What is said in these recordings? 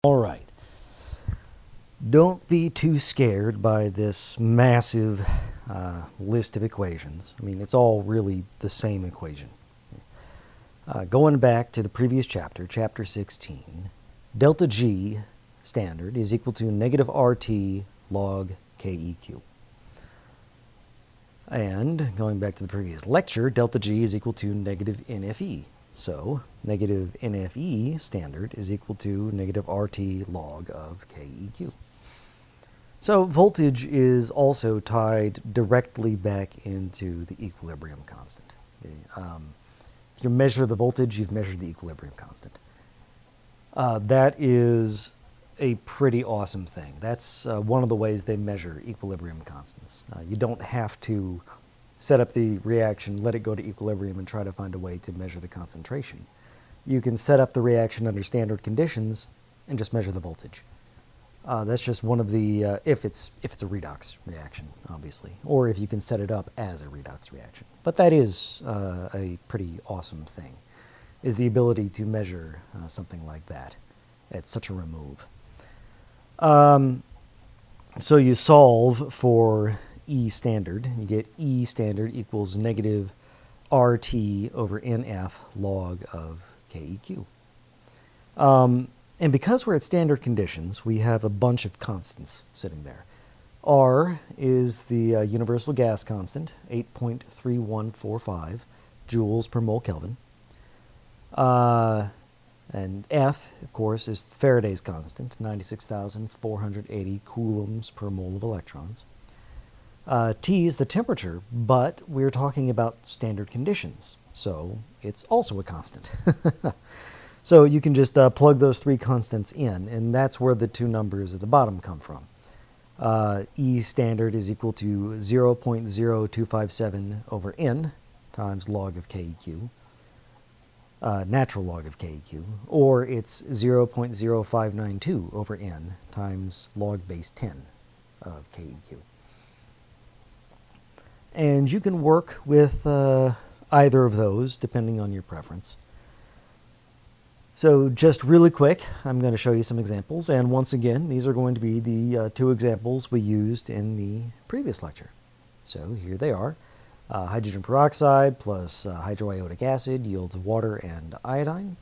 All right. Don't be too scared by this massive list of equations. I mean, it's all really the same equation. Going back to the previous chapter, chapter 16, delta G standard is equal to negative RT log KEQ. And going back to the previous lecture, delta G is equal to negative NFE. So negative NFE standard is equal to negative RT log of KEQ. So voltage is also tied directly back into the equilibrium constant. Okay? If you measure the voltage, you've measured the equilibrium constant. That is a pretty awesome thing. That's one of the ways they measure equilibrium constants. You don't have to set up the reaction, let it go to equilibrium, and try to find a way to measure the concentration. You can set up the reaction under standard conditions and just measure the voltage. That's just one of the, if it's a redox reaction, obviously, or if you can set it up as a redox reaction. But that is a pretty awesome thing, is the ability to measure something like that at such a remove. So you solve for E standard. You get E standard equals negative RT over NF log of KEQ. And because we're at standard conditions, we have a bunch of constants sitting there. R is the universal gas constant, 8.3145 joules per mole Kelvin. And F, of course, is Faraday's constant, 96,480 coulombs per mole of electrons. T is the temperature, but we're talking about standard conditions, so it's also a constant. So you can just plug those three constants in, and that's where the two numbers at the bottom come from. E standard is equal to 0.0257 over N times log of KEQ, natural log of KEQ, or it's 0.0592 over N times log base 10 of KEQ. And you can work with either of those, depending on your preference. So just really quick, I'm going to show you some examples. And once again, these are going to be the two examples we used in the previous lecture. So here they are. Hydrogen peroxide plus hydroiodic acid yields water and iodine.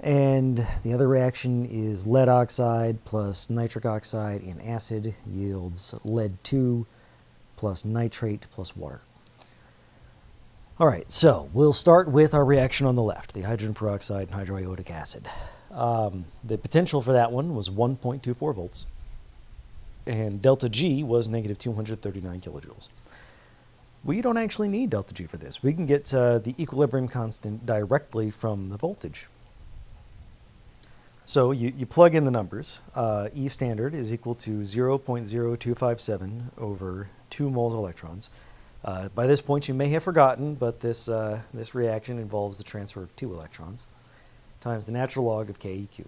And the other reaction is lead oxide plus nitric oxide in acid yields lead 2 plus nitrate plus water. All right, so we'll start with our reaction on the left, the hydrogen peroxide and hydroiodic acid. The potential for that one was 1.24 volts, and delta G was negative 239 kilojoules. We don't actually need delta G for this. We can get the equilibrium constant directly from the voltage. So you plug in the numbers. E standard is equal to 0.0257 over 2 moles of electrons. By this point, you may have forgotten, but this reaction involves the transfer of 2 electrons times the natural log of KEQ.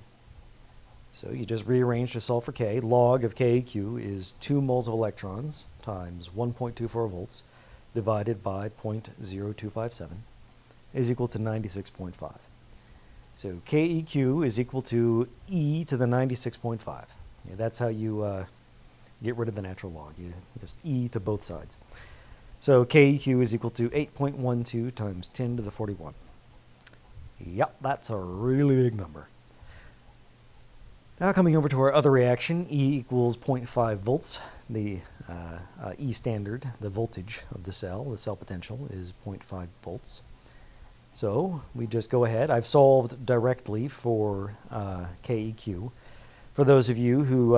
So you just rearrange to solve for K. Log of KEQ is 2 moles of electrons times 1.24 volts divided by 0.0257 is equal to 96.5. So KEQ is equal to E to the 96.5. Yeah, that's how you get rid of the natural log. You just E to both sides. So KEQ is equal to 8.12 times 10 to the 41. Yep, that's a really big number. Now coming over to our other reaction, E equals 0.5 volts. The E standard, the voltage of the cell potential, is 0.5 volts. So we just go ahead. I've solved directly for KEQ. For those of you who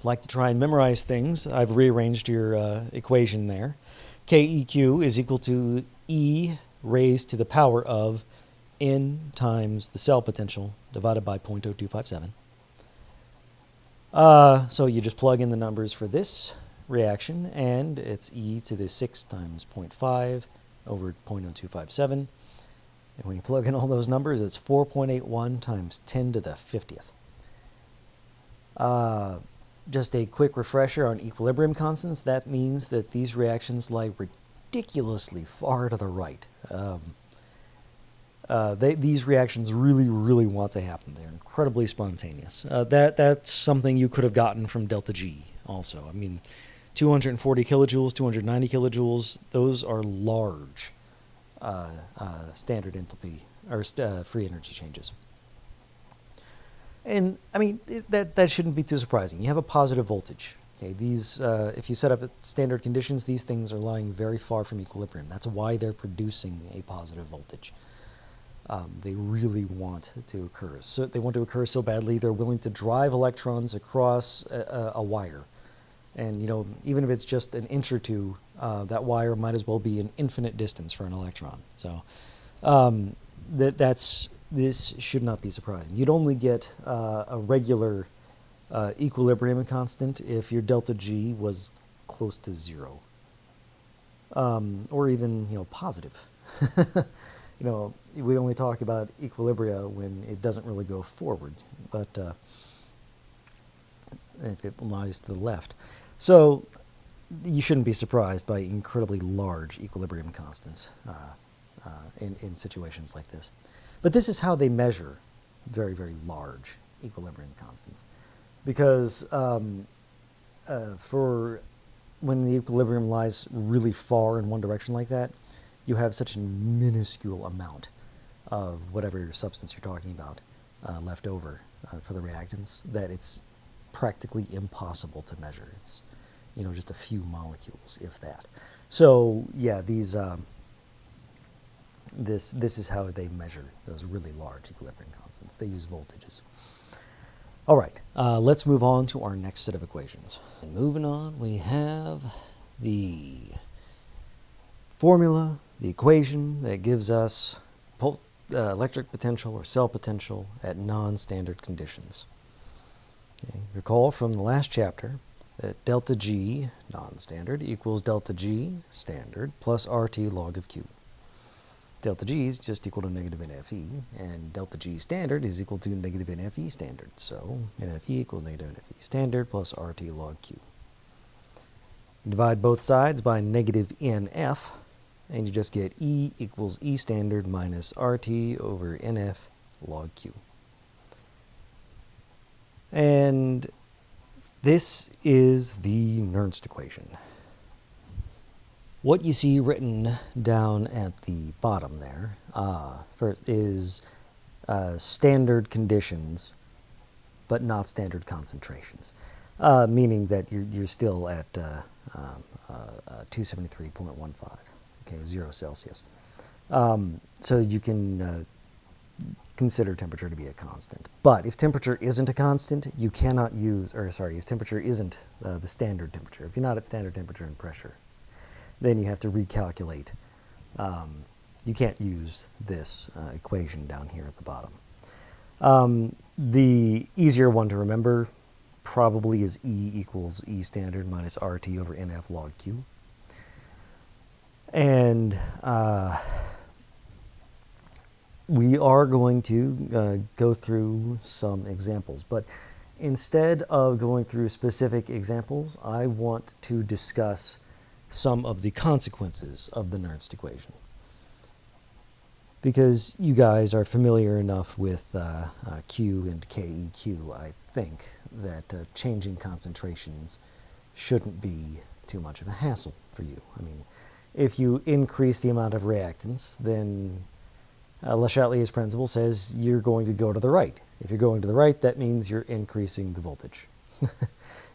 like to try and memorize things, I've rearranged your equation there. KEQ is equal to E raised to the power of N times the cell potential divided by 0.0257. So you just plug in the numbers for this reaction, and it's E to the 6 times 0.5 over 0.0257. And when you plug in all those numbers, it's 4.81 times 10 to the 50th. Just a quick refresher on equilibrium constants. That means that these reactions lie ridiculously far to the right. these reactions really, really want to happen. They're incredibly spontaneous. That's something you could have gotten from delta G also. I mean, 240 kilojoules, 290 kilojoules, those are large standard enthalpy or free energy changes. And I mean, that shouldn't be too surprising. You have a positive voltage. Okay, these if you set up at standard conditions, these things are lying very far from equilibrium. That's why they're producing a positive voltage. They really want to occur. So they want to occur so badly, they're willing to drive electrons across a wire. And you know, even if it's just an inch or two, that wire might as well be an infinite distance for an electron. So this should not be surprising. You'd only get a regular equilibrium constant if your delta G was close to 0, or even, you know, positive. You know, we only talk about equilibria when it doesn't really go forward, but if it lies to the left. So you shouldn't be surprised by incredibly large equilibrium constants in situations like this. But this is how they measure very, very large equilibrium constants. Because for when the equilibrium lies really far in one direction like that, you have such a minuscule amount of whatever substance you're talking about left over for the reactants that it's practically impossible to measure. It's, you know, just a few molecules, if that. So yeah, these this is how they measure those really large equilibrium constants. They use voltages. All right, let's move on to our next set of equations. And moving on, we have the formula, the equation that gives us electric potential or cell potential at non-standard conditions. Okay. Recall from the last chapter that delta G non-standard equals delta G standard plus RT log of Q. Delta G is just equal to negative NFE, and delta G standard is equal to negative NFE standard. So NFE equals negative NFE standard plus RT log Q. Divide both sides by negative NF, and you just get E equals E standard minus RT over NF log Q. And this is the Nernst equation. What you see written down at the bottom there is standard conditions, but not standard concentrations, meaning that you're still at 273.15, okay, 0 Celsius. So you can consider temperature to be a constant. But if temperature isn't a constant, you cannot use, or sorry, if temperature isn't the standard temperature, if you're not at standard temperature and pressure, then you have to recalculate. You can't use this equation down here at the bottom. The easier one to remember probably is E equals E standard minus RT over NF log Q. And we are going to go through some examples, but instead of going through specific examples, I want to discuss some of the consequences of the Nernst equation. Because you guys are familiar enough with Q and KEQ, I think, that changing concentrations shouldn't be too much of a hassle for you. I mean, if you increase the amount of reactants, then Le Chatelier's principle says you're going to go to the right. If you're going to the right, that means you're increasing the voltage.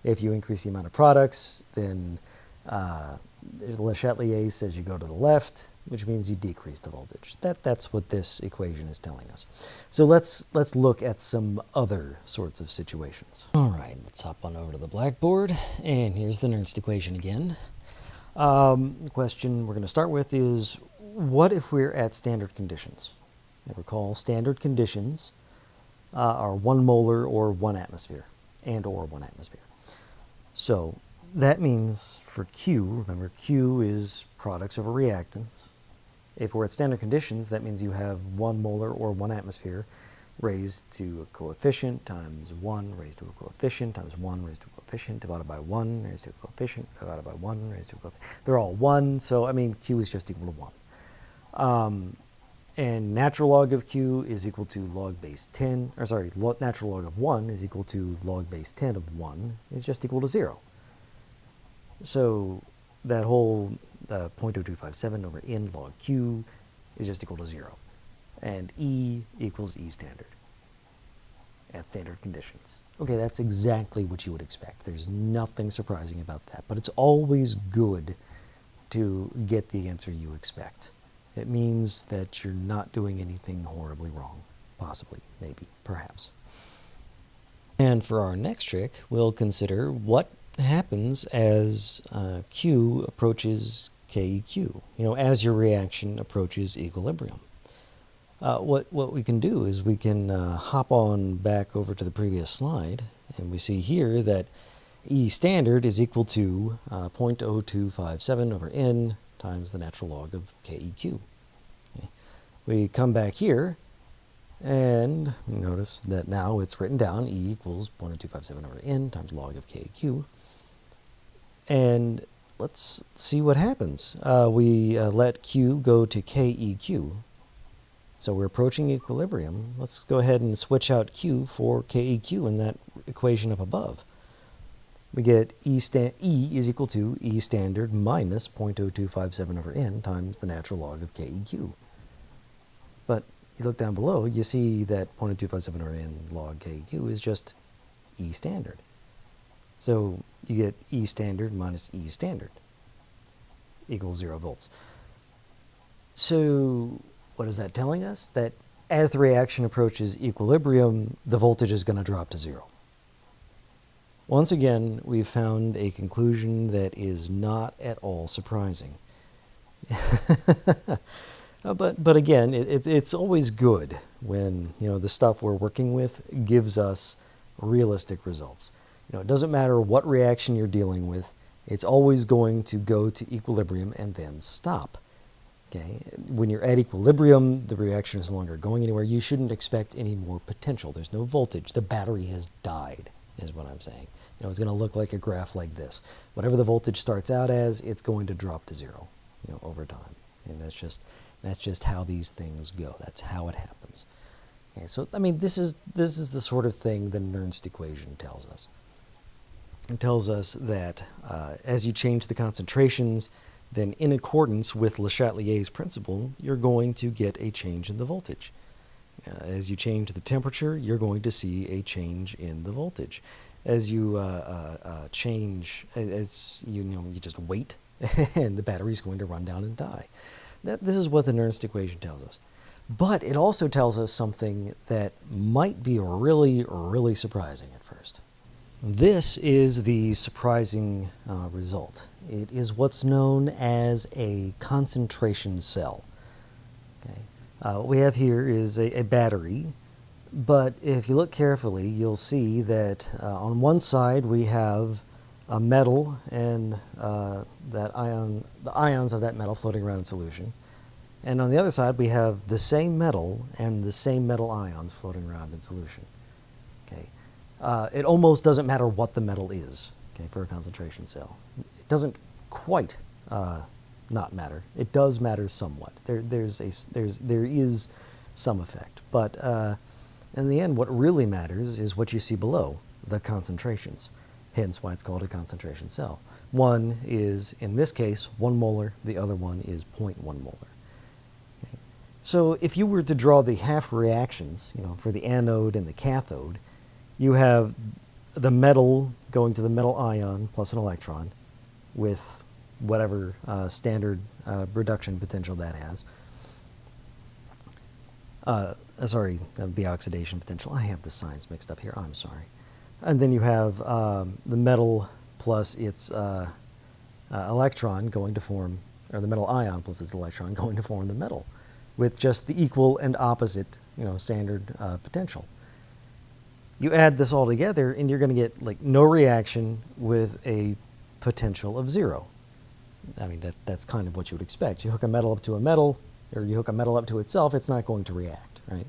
If you increase the amount of products, then Le Chatelier says you go to the left, which means you decrease the voltage. That's what this equation is telling us. So let's look at some other sorts of situations. All right, let's hop on over to the blackboard, and here's the Nernst equation again. The question we're going to start with is, what if we're at standard conditions? And recall, standard conditions are 1 molar or 1 atmosphere, and or 1 atmosphere. So that means for Q, remember Q is products over reactants. If we're at standard conditions, that means you have 1 molar or 1 atmosphere raised to a coefficient times 1 raised to a coefficient times 1 raised to a coefficient divided by 1 raised to a coefficient divided by 1 raised to a coefficient. They're all 1, so I mean Q is just equal to 1. And natural log of q is equal to log base 10, or sorry, natural log of 1 is equal to log base 10 of 1 is just equal to 0. So that whole 0.0257 over n log q is just equal to 0. And E equals E standard at standard conditions. Okay, that's exactly what you would expect. There's nothing surprising about that. But it's always good to get the answer you expect. It means that you're not doing anything horribly wrong. Possibly, maybe, perhaps. And for our next trick, we'll consider what happens as Q approaches KEQ, as your reaction approaches equilibrium. What we can do is we can hop on back over to the previous slide, and we see here that E standard is equal to 0.0257 over n times the natural log of KEQ. Okay. We come back here, and notice that now it's written down, E equals 0.0257 over n times log of KEQ. And let's see what happens. We let Q go to KEQ. So we're approaching equilibrium. Let's go ahead and switch out Q for KEQ in that equation up above. We get E is equal to E standard minus 0.0257 over n times the natural log of KEQ. But you look down below, you see that 0.0257 over n log KEQ is just E standard. So you get E standard minus E standard equals 0 volts. So what is that telling us? That as the reaction approaches equilibrium, the voltage is going to drop to 0. Once again, we've found a conclusion that is not at all surprising. But again, it's always good when the stuff we're working with gives us realistic results. It doesn't matter what reaction you're dealing with, it's always going to go to equilibrium and then stop. Okay? When you're at equilibrium, the reaction is no longer going anywhere. You shouldn't expect any more potential. There's no voltage. The battery has died, is what I'm saying. It's going to look like a graph like this. Whatever the voltage starts out as, it's going to drop to 0, over time. And that's just how these things go. That's how it happens. Okay, so I mean, this is the sort of thing the Nernst equation tells us. It tells us that as you change the concentrations, then in accordance with Le Chatelier's principle, you're going to get a change in the voltage. As you change the temperature, you're going to see a change in the voltage. As you change, you just wait, and the battery's going to run down and die. This is what the Nernst equation tells us. But it also tells us something that might be really, really surprising at first. This is the surprising result. It is what's known as a concentration cell. Okay. What we have here is a battery, but if you look carefully, you'll see that on one side we have a metal and the ions of that metal floating around in solution. And on the other side we have the same metal and the same metal ions floating around in solution. Okay. It almost doesn't matter what the metal is, okay, for a concentration cell. It doesn't quite not matter. It does matter somewhat. There is some effect, but in the end, what really matters is what you see below, the concentrations. Hence why it's called a concentration cell. One is, in this case, 1 molar. The other one is 0.1 molar. Okay. So if you were to draw the half reactions, for the anode and the cathode, you have the metal going to the metal ion plus an electron with whatever standard reduction potential that has. The oxidation potential. I have the signs mixed up here. I'm sorry. And then you have the metal plus its electron going to form, or the metal ion plus its electron going to form the metal, with just the equal and opposite, standard potential. You add this all together, and you're going to get no reaction with a potential of 0. I mean, that's kind of what you would expect. You hook a metal up to a metal, or you hook a metal up to itself, it's not going to react, right?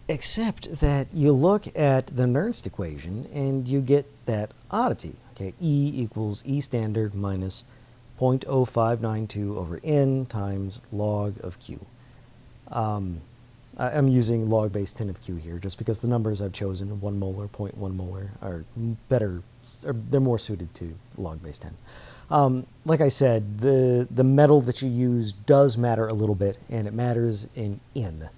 Except that you look at the Nernst equation, and you get that oddity. Okay, E equals E standard minus 0.0592 over n times log of Q. I'm using log base 10 of Q here just because the numbers I've chosen, 1 molar, 0.1 molar, are better, they're more suited to log base 10. Like I said, the metal that you use does matter a little bit, and it matters in N.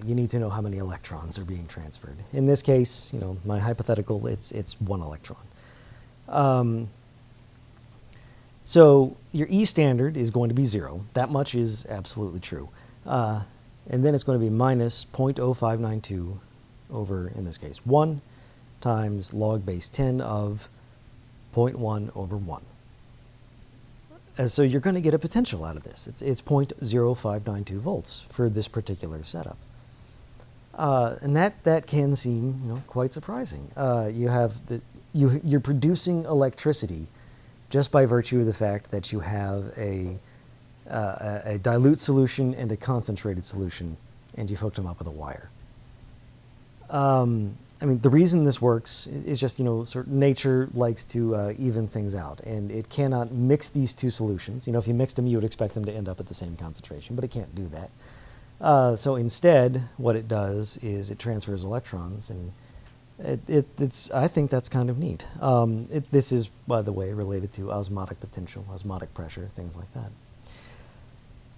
You need to know how many electrons are being transferred. In this case, my hypothetical, it's 1 electron. So your E standard is going to be 0. That much is absolutely true. And then it's going to be minus 0.0592 over, in this case, 1 times log base 10 of 0.1 over 1. And so you're going to get a potential out of this. It's 0.0592 volts for this particular setup. And that can seem quite surprising. You're producing electricity just by virtue of the fact that you have a dilute solution and a concentrated solution, and you've hooked them up with a wire. I mean, the reason this works is just, nature likes to even things out, and it cannot mix these two solutions. If you mixed them, you would expect them to end up at the same concentration, but it can't do that. So instead, what it does is it transfers electrons, and I think that's kind of neat. This is, by the way, related to osmotic potential, osmotic pressure, things like that.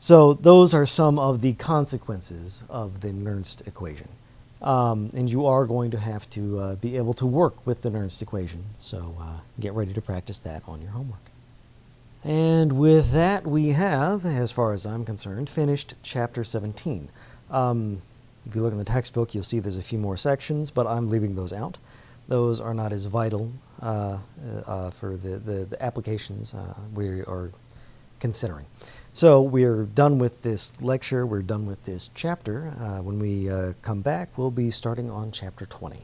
So those are some of the consequences of the Nernst equation. And you are going to have to be able to work with the Nernst equation, so get ready to practice that on your homework. And with that, we have, as far as I'm concerned, finished Chapter 17. If you look in the textbook, you'll see there's a few more sections, but I'm leaving those out. Those are not as vital for the applications we are considering. So we're done with this lecture, we're done with this chapter. When we come back, we'll be starting on Chapter 20.